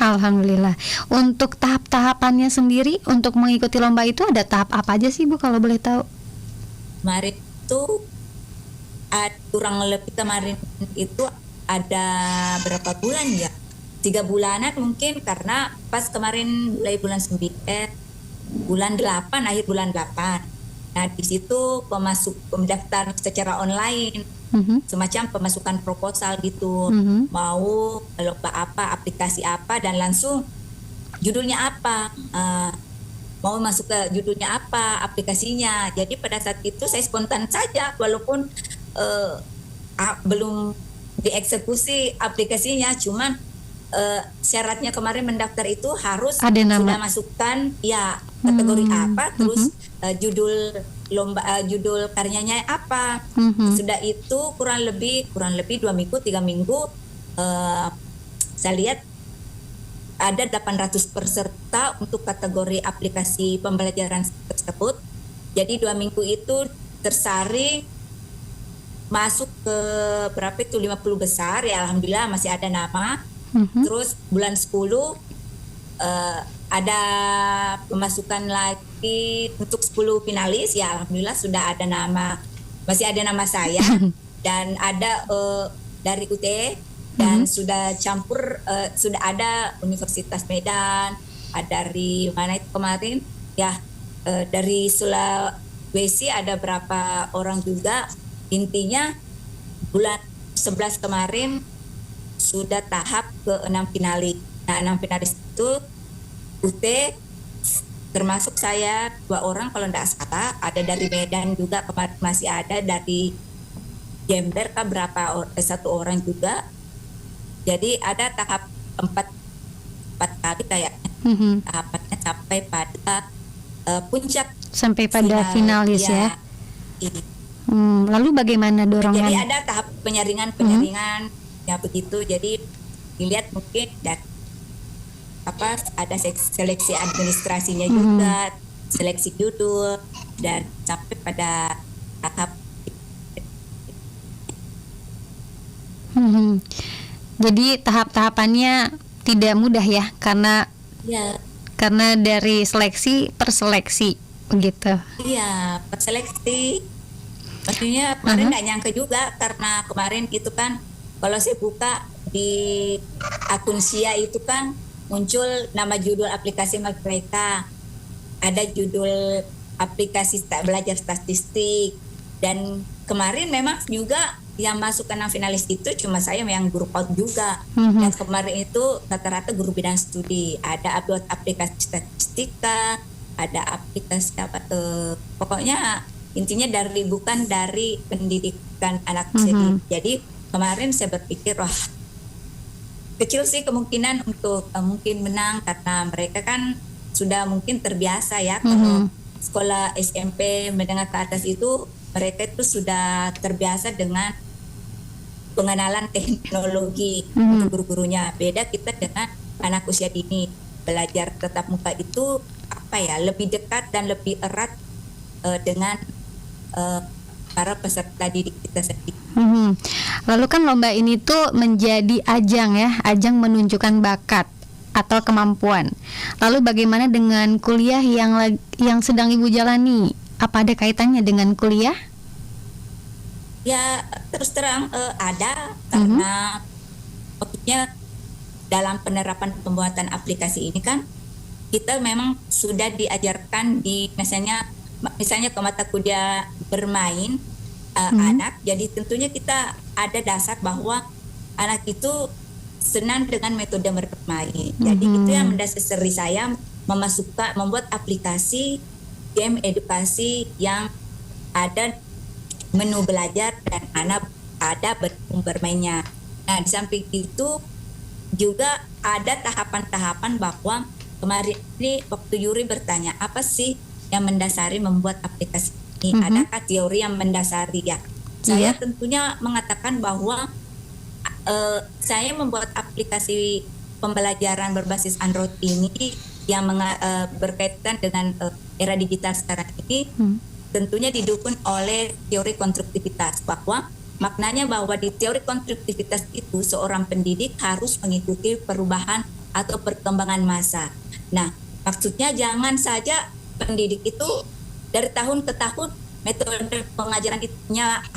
Alhamdulillah. Untuk tahap-tahapannya sendiri untuk mengikuti lomba itu ada tahap apa aja sih Bu kalau boleh tahu? Kemarin itu kurang lebih kemarin itu ada berapa bulan ya? 3 bulanan mungkin karena pas kemarin mulai bulan 9, bulan 8, akhir bulan 8. Nah di situ pendaftaran secara online, semacam pemasukan proposal gitu, mau lomba apa, aplikasi apa, dan langsung judulnya apa, mau masuk ke judulnya apa, aplikasinya. Jadi pada saat itu saya spontan saja, walaupun belum dieksekusi aplikasinya, cuman syaratnya kemarin mendaftar itu harus sudah masukkan kategori apa, terus judul lomba, judul karyanya apa. Sudah itu kurang lebih 2 minggu 3 minggu saya lihat ada 800 peserta untuk kategori aplikasi pembelajaran tersebut. Jadi 2 minggu itu tersaring masuk ke berapa itu 50 besar ya, alhamdulillah masih ada nama. Terus bulan 10 ada pemasukan lagi untuk 10 finalis. Ya alhamdulillah sudah ada masih ada nama saya dan ada dari UT dan sudah campur, sudah ada Universitas Medan, dari mana itu kemarin ya, dari Sulawesi ada berapa orang juga. Intinya bulan 11 kemarin sudah tahap ke 6 finalis. Nah 6 finalis itu UT termasuk saya 2 orang kalau tidak salah, ada dari Medan juga kemarin, masih ada dari Jember kan berapa 1 orang juga. Jadi ada tahap 4 kali kayaknya. Tahapannya sampai pada puncak, sampai pada finalis ya. Lalu bagaimana dorongan? Jadi ada tahap penyaringan ya begitu. Jadi dilihat mungkin dan ada seleksi administrasinya juga, seleksi judul, dan sampai pada tahap. Jadi tahap-tahapannya tidak mudah ya, karena dari seleksi per seleksi begitu. Iya, per seleksi. Maksudnya kemarin nggak nyangka juga, karena kemarin itu kan kalau saya buka di akun SIA itu kan muncul nama judul aplikasi mereka, ada judul aplikasi belajar statistik, dan kemarin memang juga yang masuk ke 6 finalis itu cuma saya yang guru out juga. Yang kemarin itu rata-rata guru bidang studi, ada upload aplikasi statistika, ada aplikasi pokoknya intinya bukan dari pendidikan anak sendiri. Jadi kemarin saya berpikir wah, kecil sih kemungkinan untuk mungkin menang, karena mereka kan sudah mungkin terbiasa ya. Kalau sekolah SMP menengah ke atas itu mereka itu sudah terbiasa dengan pengenalan teknologi untuk guru-gurunya. Beda kita dengan anak usia dini, belajar tatap muka itu lebih dekat dan lebih erat dengan para peserta didik kita sendiri. Lalu kan lomba ini tuh menjadi ajang menunjukkan bakat atau kemampuan. Lalu bagaimana dengan kuliah yang sedang Ibu jalani? Apa ada kaitannya dengan kuliah? Ya terus terang ada, karena maksudnya dalam penerapan pembuatan aplikasi ini kan kita memang sudah diajarkan di misalnya ke mata kuliah bermain anak. Jadi tentunya kita ada dasar bahwa anak itu senang dengan metode bermain. Jadi itu yang mendasari saya membuat aplikasi game edukasi yang ada menu belajar dan anak ada bermainnya. Nah di samping itu juga ada tahapan-tahapan bahwa kemarin ini waktu Yuri bertanya apa sih yang mendasari membuat aplikasi ini, adakah teori yang mendasari ya? Saya tentunya mengatakan bahwa saya membuat aplikasi pembelajaran berbasis Android ini yang berkaitan dengan era digital sekarang ini, tentunya didukung oleh teori konstruktivitas, bahwa maknanya bahwa di teori konstruktivitas itu seorang pendidik harus mengikuti perubahan atau perkembangan masa. Nah, maksudnya jangan saja pendidik itu dari tahun ke tahun metode pengajaran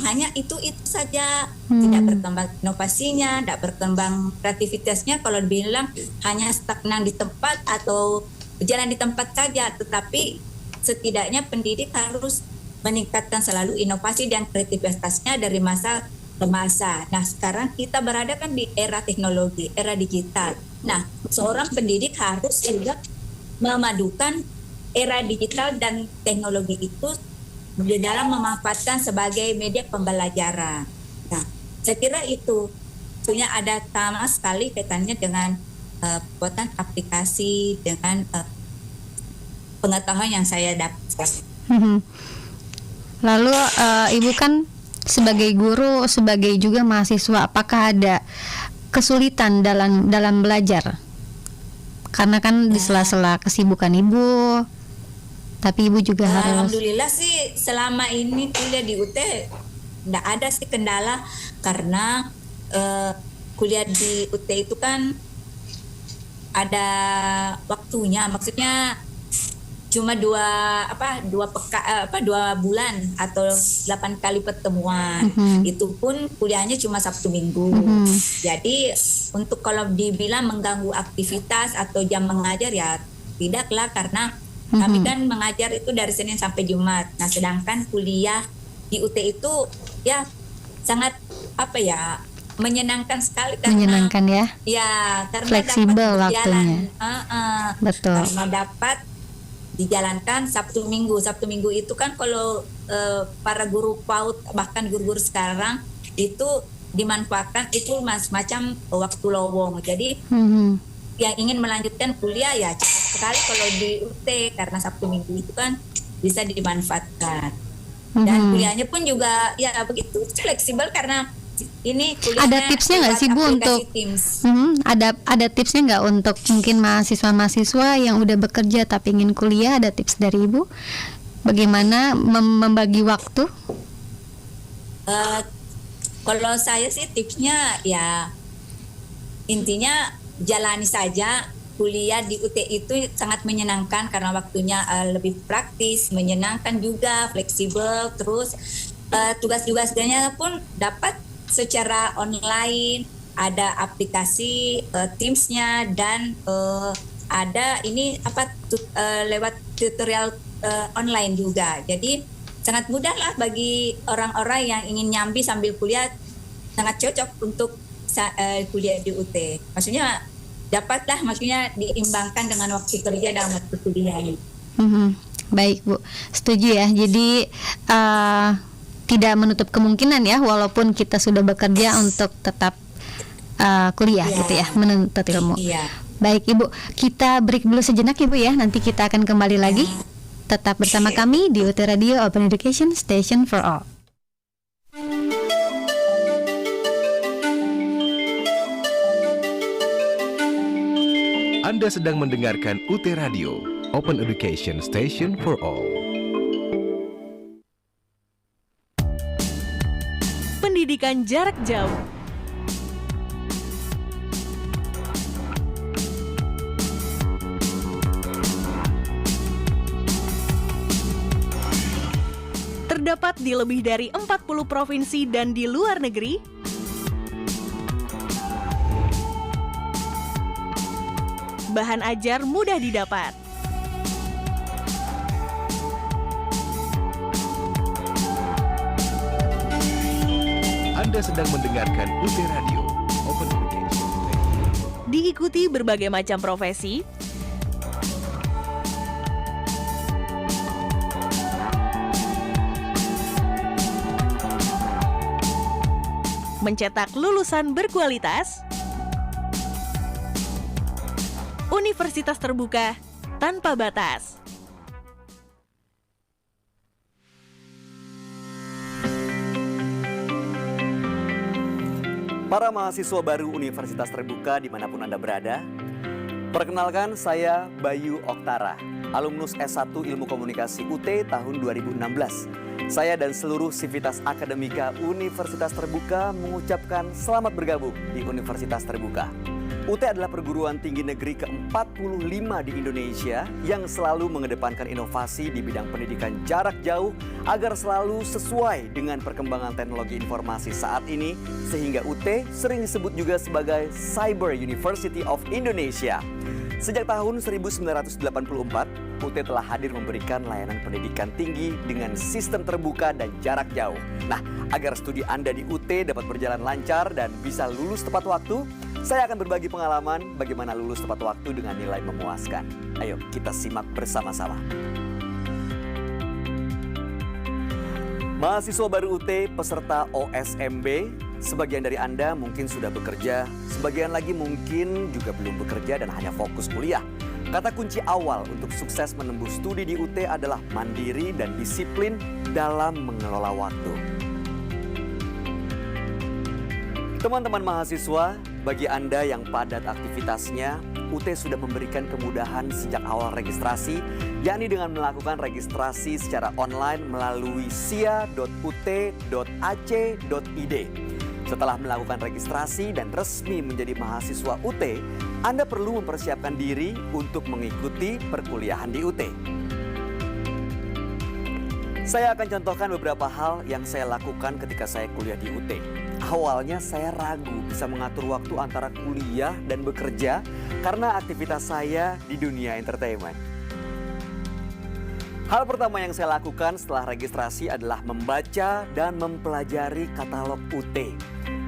hanya itu saja, tidak berkembang inovasinya, tidak berkembang kreativitasnya. Kalau dibilang hanya stagnan di tempat atau berjalan di tempat saja, tetapi setidaknya pendidik harus meningkatkan selalu inovasi dan kreativitasnya dari masa ke masa. Nah, sekarang kita berada kan di era teknologi, era digital. Nah, seorang pendidik harus juga memadukan era digital dan teknologi itu di dalam memanfaatkan sebagai media pembelajaran. Nah, saya kira itu tentunya ada sama sekali kaitannya dengan pembuatan aplikasi dengan pengetahuan yang saya dapat. Lalu Ibu kan sebagai guru, sebagai juga mahasiswa, apakah ada kesulitan dalam belajar? Karena kan di sela-sela kesibukan Ibu, tapi Ibu juga harus. Alhamdulillah sih selama ini kuliah di UT enggak ada sih kendala, karena kuliah di UT itu kan ada waktunya, maksudnya cuma 2 bulan atau 8 kali pertemuan. Itu pun kuliahnya cuma Sabtu Minggu. Jadi untuk kalau dibilang mengganggu aktivitas atau jam mengajar ya tidaklah, karena kami kan mengajar itu dari Senin sampai Jumat. Nah, sedangkan kuliah di UT itu ya sangat menyenangkan sekali, karena menyenangkan ya. Ya, karena fleksibel dapat waktunya. Betul. Karena dapat dijalankan Sabtu Minggu. Sabtu Minggu itu kan kalau para guru PAUD bahkan guru-guru sekarang itu dimanfaatkan itu macam waktu lowong. Jadi yang ingin melanjutkan kuliah ya cepat sekali kalau di UT, karena Sabtu Minggu itu kan bisa dimanfaatkan. Dan kuliahnya pun juga ya begitu fleksibel, karena ini ada tipsnya nggak sih Bu untuk ada tipsnya nggak untuk mungkin mahasiswa-mahasiswa yang udah bekerja tapi ingin kuliah, ada tips dari Ibu bagaimana membagi waktu? Kalau saya sih tipsnya ya intinya jalani saja. Kuliah di UT itu sangat menyenangkan karena waktunya lebih praktis, menyenangkan juga, fleksibel, terus tugas-tugasnya pun dapat secara online, ada aplikasi Teams-nya, dan ada ini lewat tutorial online juga. Jadi sangat mudah lah bagi orang-orang yang ingin nyambi sambil kuliah, sangat cocok untuk kuliah di UT. Maksudnya dapatlah, maksudnya diimbangkan dengan waktu kerja dan waktu kuliah. Baik Bu, setuju ya. Jadi tidak menutup kemungkinan ya, walaupun kita sudah bekerja untuk tetap kuliah gitu ya, menuntut ilmu. Baik Ibu, kita break dulu sejenak Ibu ya, nanti kita akan kembali lagi. Tetap bersama kami di UT Radio Open Education Station for All. Anda sedang mendengarkan UT Radio Open Education Station for All. Pendidikan jarak jauh. Terdapat di lebih dari 40 provinsi dan di luar negeri. Bahan ajar mudah didapat. Anda sedang mendengarkan UT Radio Open Education. Diikuti berbagai macam profesi, mencetak lulusan berkualitas, Universitas terbuka tanpa batas. Para mahasiswa baru Universitas Terbuka dimanapun Anda berada, perkenalkan saya Bayu Oktara, alumnus S1 Ilmu Komunikasi UT tahun 2016. Saya dan seluruh sivitas akademika Universitas Terbuka mengucapkan selamat bergabung di Universitas Terbuka. UT adalah perguruan tinggi negeri ke-45 di Indonesia yang selalu mengedepankan inovasi di bidang pendidikan jarak jauh agar selalu sesuai dengan perkembangan teknologi informasi saat ini, sehingga UT sering disebut juga sebagai Cyber University of Indonesia. Sejak tahun 1984, UT telah hadir memberikan layanan pendidikan tinggi dengan sistem terbuka dan jarak jauh. Nah, agar studi Anda di UT dapat berjalan lancar dan bisa lulus tepat waktu, saya akan berbagi pengalaman bagaimana lulus tepat waktu dengan nilai memuaskan. Ayo kita simak bersama-sama. Mahasiswa baru UT peserta OSMB, sebagian dari Anda mungkin sudah bekerja, sebagian lagi mungkin juga belum bekerja dan hanya fokus kuliah. Kata kunci awal untuk sukses menembus studi di UT adalah mandiri dan disiplin dalam mengelola waktu. Teman-teman mahasiswa, bagi Anda yang padat aktivitasnya, UT sudah memberikan kemudahan sejak awal registrasi, yakni dengan melakukan registrasi secara online melalui sia.ut.ac.id. Setelah melakukan registrasi dan resmi menjadi mahasiswa UT, Anda perlu mempersiapkan diri untuk mengikuti perkuliahan di UT. Saya akan contohkan beberapa hal yang saya lakukan ketika saya kuliah di UT. Awalnya saya ragu bisa mengatur waktu antara kuliah dan bekerja karena aktivitas saya di dunia entertainment. Hal pertama yang saya lakukan setelah registrasi adalah membaca dan mempelajari katalog UT.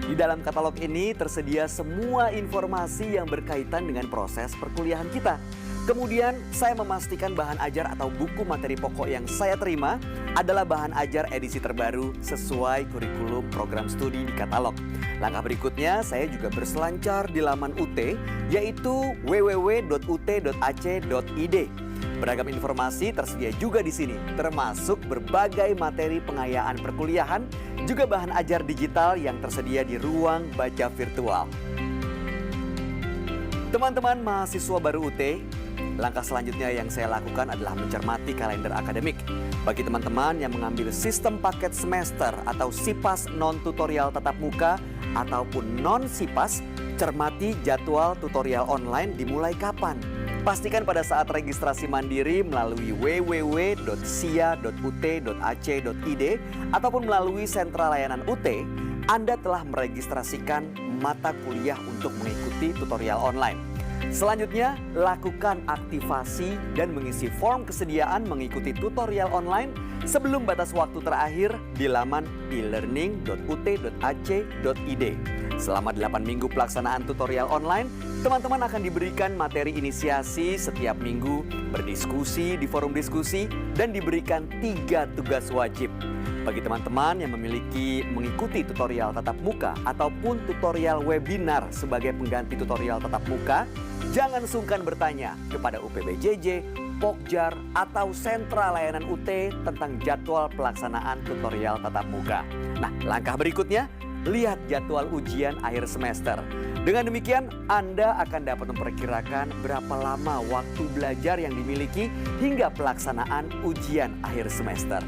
Di dalam katalog ini tersedia semua informasi yang berkaitan dengan proses perkuliahan kita. Kemudian saya memastikan bahan ajar atau buku materi pokok yang saya terima adalah bahan ajar edisi terbaru sesuai kurikulum program studi di katalog. Langkah berikutnya saya juga berselancar di laman UT yaitu www.ut.ac.id. Beragam informasi tersedia juga di sini, termasuk berbagai materi pengayaan perkuliahan, juga bahan ajar digital yang tersedia di ruang baca virtual. Teman-teman mahasiswa baru UT, langkah selanjutnya yang saya lakukan adalah mencermati kalender akademik. Bagi teman-teman yang mengambil sistem paket semester atau SIPAS non-tutorial tatap muka ataupun non-SIPAS, cermati jadwal tutorial online dimulai kapan. Pastikan pada saat registrasi mandiri melalui www.sia.ut.ac.id ataupun melalui sentra layanan UT, Anda telah meregistrasikan mata kuliah untuk mengikuti tutorial online. Selanjutnya, lakukan aktivasi dan mengisi form kesediaan mengikuti tutorial online sebelum batas waktu terakhir di laman elearning.ut.ac.id. Selama 8 minggu pelaksanaan tutorial online, teman-teman akan diberikan materi inisiasi setiap minggu, berdiskusi di forum diskusi, dan diberikan 3 tugas wajib. Bagi teman-teman yang mengikuti tutorial tatap muka ataupun tutorial webinar sebagai pengganti tutorial tatap muka, jangan sungkan bertanya kepada UPBJJ, Pokjar, atau sentra layanan UT tentang jadwal pelaksanaan tutorial tatap muka. Nah, langkah berikutnya, lihat jadwal ujian akhir semester. Dengan demikian, Anda akan dapat memperkirakan berapa lama waktu belajar yang dimiliki hingga pelaksanaan ujian akhir semester.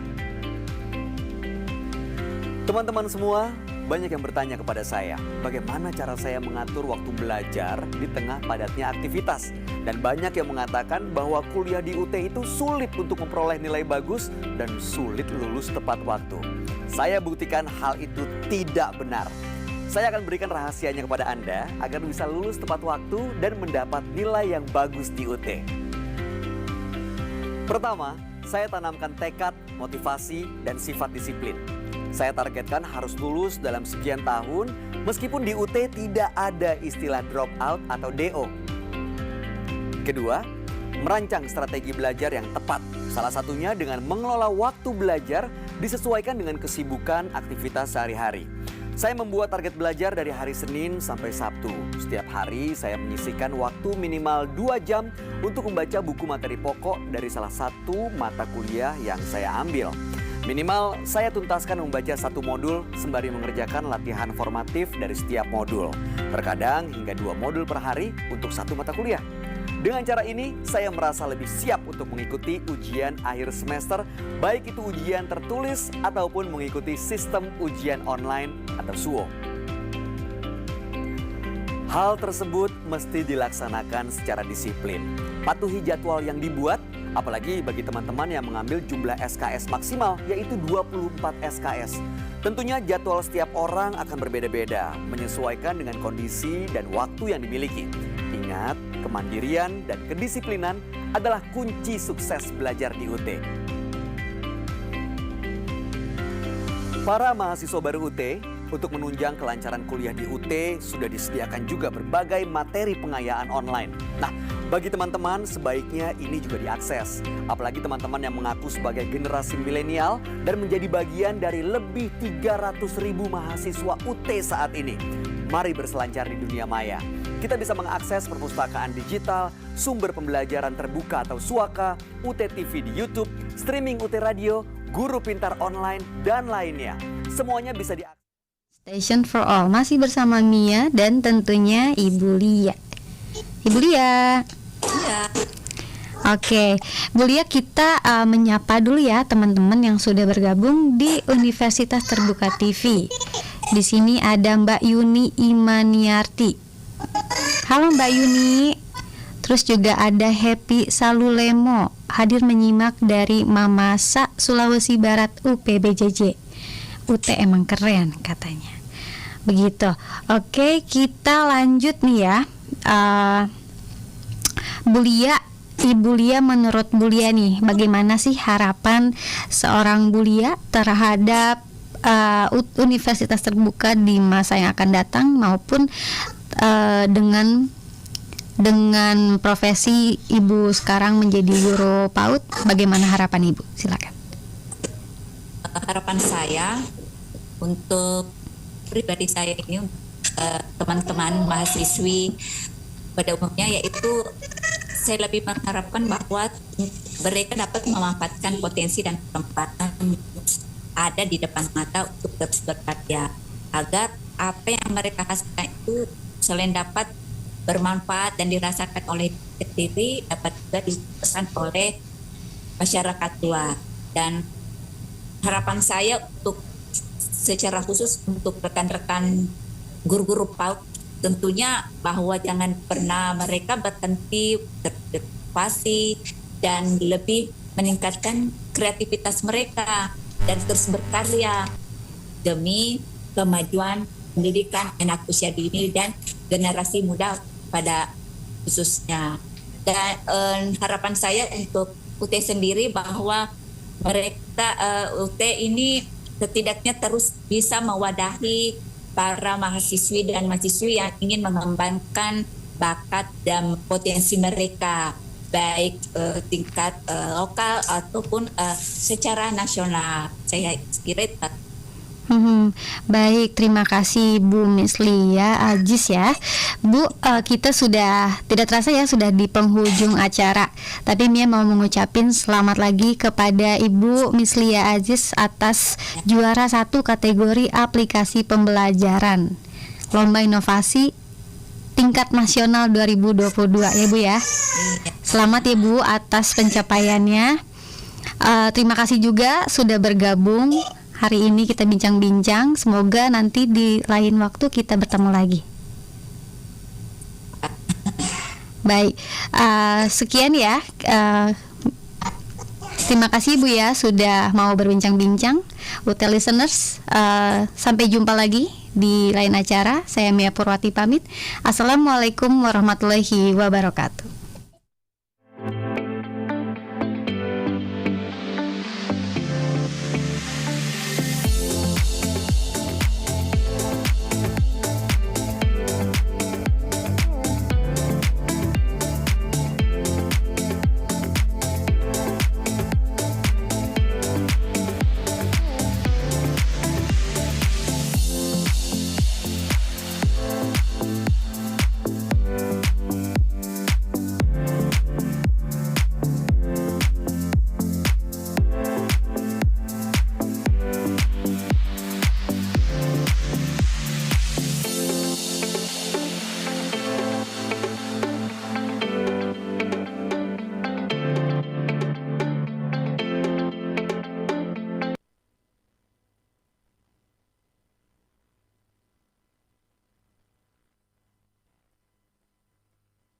Teman-teman semua, banyak yang bertanya kepada saya, bagaimana cara saya mengatur waktu belajar di tengah padatnya aktivitas. Dan banyak yang mengatakan bahwa kuliah di UT itu sulit untuk memperoleh nilai bagus dan sulit lulus tepat waktu. Saya buktikan hal itu tidak benar. Saya akan berikan rahasianya kepada Anda agar bisa lulus tepat waktu dan mendapat nilai yang bagus di UT. Pertama, saya tanamkan tekad, motivasi, dan sifat disiplin. Saya targetkan harus lulus dalam sekian tahun, meskipun di UT tidak ada istilah drop out atau DO. Kedua, merancang strategi belajar yang tepat. Salah satunya dengan mengelola waktu belajar disesuaikan dengan kesibukan aktivitas sehari-hari. Saya membuat target belajar dari hari Senin sampai Sabtu. Setiap hari saya menyisihkan waktu minimal 2 jam untuk membaca buku materi pokok dari salah satu mata kuliah yang saya ambil. Minimal saya tuntaskan membaca 1 modul sembari mengerjakan latihan formatif dari setiap modul. Terkadang hingga 2 modul per hari untuk 1 mata kuliah. Dengan cara ini, saya merasa lebih siap untuk mengikuti ujian akhir semester, baik itu ujian tertulis ataupun mengikuti sistem ujian online atau SUO. Hal tersebut mesti dilaksanakan secara disiplin. Patuhi jadwal yang dibuat, apalagi bagi teman-teman yang mengambil jumlah SKS maksimal, yaitu 24 SKS. Tentunya jadwal setiap orang akan berbeda-beda, menyesuaikan dengan kondisi dan waktu yang dimiliki. Ingat, kemandirian dan kedisiplinan adalah kunci sukses belajar di UT. Para mahasiswa baru UT, untuk menunjang kelancaran kuliah di UT sudah disediakan juga berbagai materi pengayaan online. Nah, bagi teman-teman sebaiknya ini juga diakses. Apalagi teman-teman yang mengaku sebagai generasi milenial dan menjadi bagian dari lebih 300.000 mahasiswa UT saat ini. Mari berselancar di dunia maya. Kita bisa mengakses perpustakaan digital, sumber pembelajaran terbuka atau SUAKA, UT TV di YouTube, streaming UT Radio, guru pintar online, dan lainnya. Semuanya bisa diakses. Station for All masih bersama Mia dan tentunya Ibu Lia. Ibu Lia. Iya. Oke, Bu Lia, kita menyapa dulu ya teman-teman yang sudah bergabung di Universitas Terbuka TV. Di sini ada Mbak Yuni Imaniarti. Halo Mbak Yuni. Terus juga ada Happy Salulemo, hadir menyimak dari Mamasa, Sulawesi Barat, UPBJJ. UT emang keren katanya. Begitu. Oke, kita lanjut nih ya. Bu Lia, Ibu Lia, menurut Bu Lia nih, bagaimana sih harapan seorang Bu Lia terhadap universitas terbuka di masa yang akan datang, maupun dengan profesi Ibu sekarang menjadi guru PAUD, bagaimana harapan Ibu? Silakan. Harapan saya untuk pribadi saya ini, teman-teman mahasiswi pada umumnya, yaitu saya lebih mengharapkan bahwa mereka dapat memanfaatkan potensi dan kesempatan ada di depan mata untuk terus berkarya, agar apa yang mereka hasilkan itu selain dapat bermanfaat dan dirasakan oleh diri, dapat juga dipesan oleh masyarakat luas. Dan harapan saya untuk secara khusus untuk rekan-rekan guru-guru PAUD, tentunya bahwa jangan pernah mereka berhenti berinovasi dan lebih meningkatkan kreativitas mereka dan terus berkarya demi kemajuan pendidikan anak usia dini dan generasi muda pada khususnya. Dan harapan saya untuk UT sendiri bahwa mereka UT ini setidaknya terus bisa mewadahi para mahasiswi dan mahasiswi yang ingin mengembangkan bakat dan potensi mereka, baik tingkat lokal ataupun secara nasional. Saya kira itu. Baik, terima kasih Bu Miss Lia Ajis ya. Bu, kita sudah tidak terasa ya sudah di penghujung acara. Tapi Mia mau mengucapin selamat lagi kepada Ibu Miss Lia Ajis atas juara 1 kategori aplikasi pembelajaran Lomba Inovasi Tingkat Nasional 2022 ya Bu ya. Selamat ya Bu atas pencapaiannya. Terima kasih juga sudah bergabung. Hari ini kita bincang-bincang, semoga nanti di lain waktu kita bertemu lagi. Baik, sekian ya. Terima kasih Bu ya sudah mau berbincang-bincang. UT listeners, sampai jumpa lagi di lain acara. Saya Mia Purwati pamit. Assalamualaikum warahmatullahi wabarakatuh.